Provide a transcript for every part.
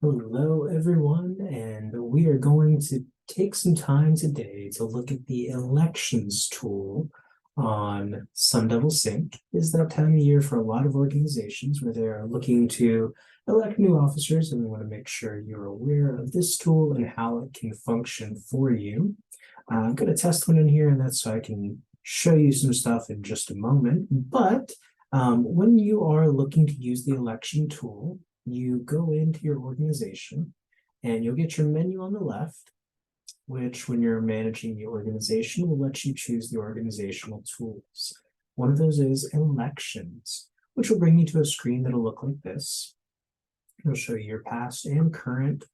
Hello, everyone, and we are going to take some time today to look at the elections tool on Sun Devil Sync. It's that time of year for a lot of organizations where they're looking to elect new officers, and we want to make sure you're aware of this tool and how it can function for you. I'm going to test one in here, and that's so I can show you some stuff in just a moment. But when you are looking to use the election tool, you go into your organization and you'll get your menu on the left, which when you're managing the organization will let you choose the organizational tools. One of those is elections, which will bring you to a screen that'll look like this. It'll show you your past and current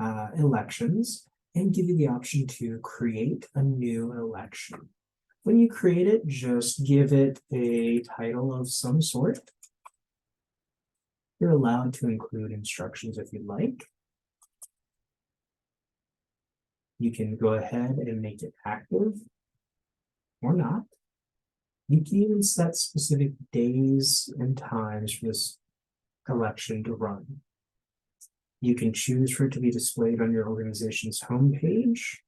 elections and give you the option to create a new election. When you create it, just give it a title of some sort. You're allowed to include instructions if you'd like. You can go ahead and make it active or not. You can even set specific days and times for this election to run. You can choose for it to be displayed on your organization's homepage,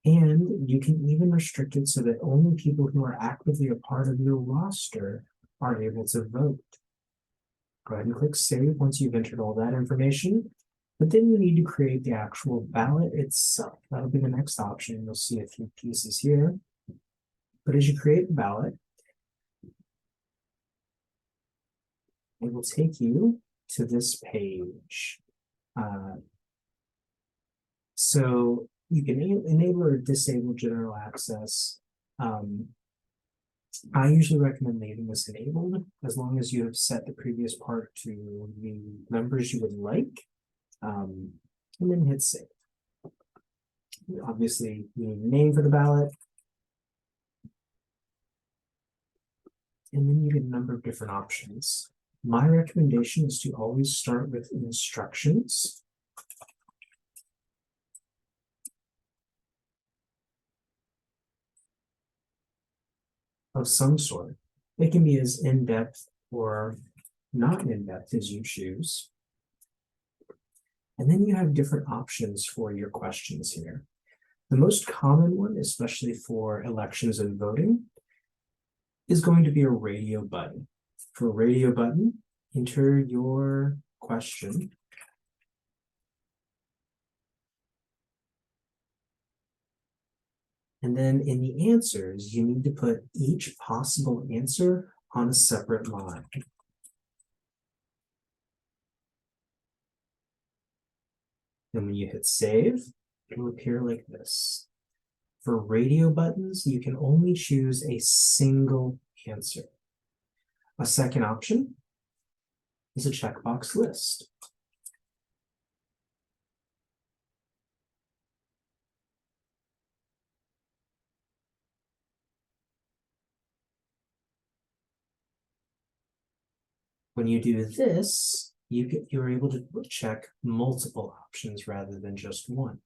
and you can even restrict it so that only people who are actively a part of your roster are able to vote. Go ahead and click save once you've entered all that information, but then you need to create the actual ballot itself. That'll be the next option. You'll see a few pieces here, but as you create the ballot, it will take you to this page. So you can enable or disable general access. I usually recommend leaving this enabled as long as you have set the previous part to the numbers you would like, and then hit save. Obviously, you need a name for the ballot, and then you get a number of different options. My recommendation is to always start with instructions. Of some sort. It can be as in-depth or not in-depth as you choose. And then you have different options for your questions here. The most common one, especially for elections and voting, is going to be a radio button. For a radio button, enter your question. And then in the answers, you need to put each possible answer on a separate line. And when you hit save, it will appear like this. For radio buttons, you can only choose a single answer. A second option is a checkbox list. When you do this, you're able to check multiple options rather than just one.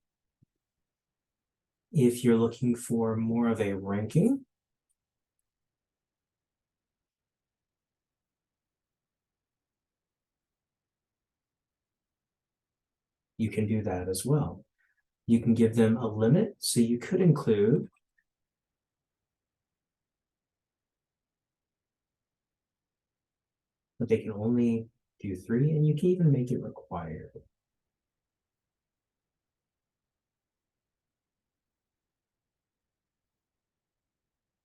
If you're looking for more of a ranking, you can do that as well. You can give them a limit, so you could include but they can only do 3, and you can even make it required.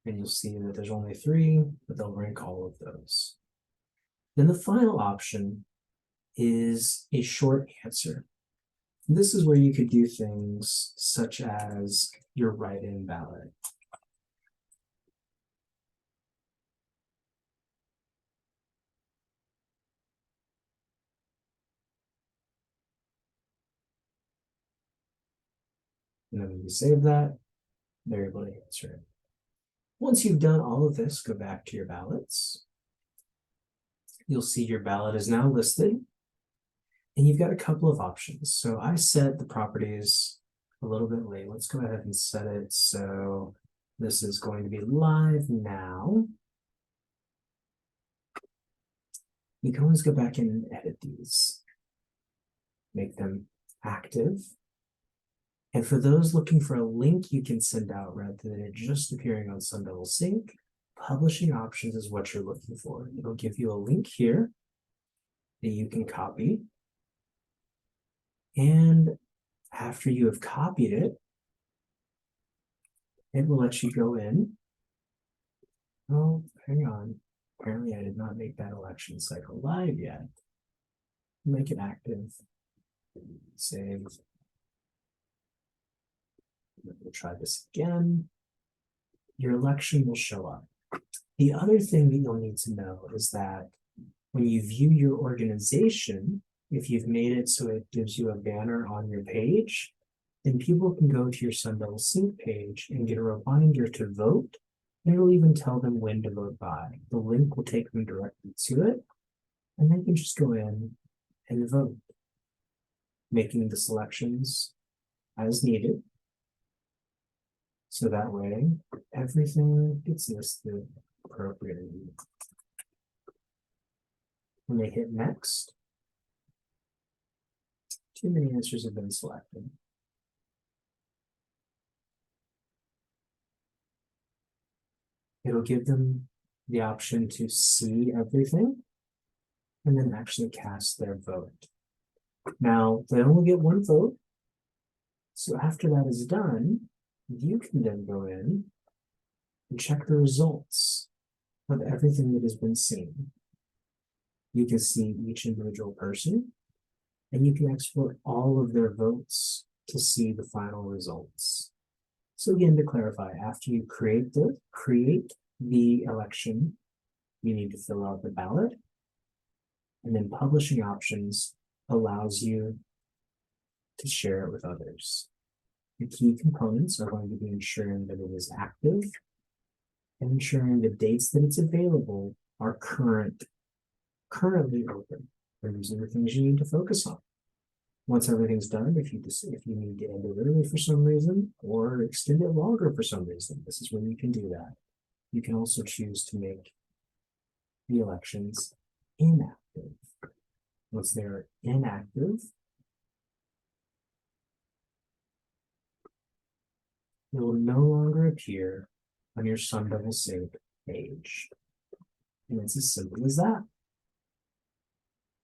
And you'll see that there's only 3, but they'll rank all of those. Then the final option is a short answer. This is where you could do things such as your write-in ballot. And then when you save that, they're able to answer it. Once you've done all of this, go back to your ballots. You'll see your ballot is now listed. And you've got a couple of options. So I set the properties a little bit late. Let's go ahead and set it so this is going to be live now. You can always go back in and edit these. make them active. And for those looking for a link you can send out rather than it just appearing on Sun Devil Sync, publishing options is what you're looking for. It'll give you a link here that you can copy. And after you have copied it, it will let you go in. Oh, hang on. Apparently I did not make that election cycle live yet. Make it active. Save. We'll try this again. Your election will show up. The other thing that you'll need to know is that when you view your organization, if you've made it so it gives you a banner on your page, then people can go to your Sun Devil Sync page and get a reminder to vote. And it'll even tell them when to vote by. The link will take them directly to it, and they can just go in and vote, making the selections as needed. So that way, everything gets listed appropriately. When they hit next, too many answers have been selected. It'll give them the option to see everything and then actually cast their vote. Now, they only get one vote. So after that is done, you can then go in and check the results of everything that has been seen. You can see each individual person, and you can export all of their votes to see the final results. So again, to clarify, after you create the election, you need to fill out the ballot, and then publishing options allows you to share it with others. The key components are going to be ensuring that it is active and ensuring the dates that it's available are currently open. Those are the things you need to focus on. Once everything's done, if you need to end it early for some reason or extend it longer for some reason, this is when you can do that. You can also choose to make the elections inactive. Once they're inactive, it will no longer appear on your Sun Devil Sync page. And it's as simple as that.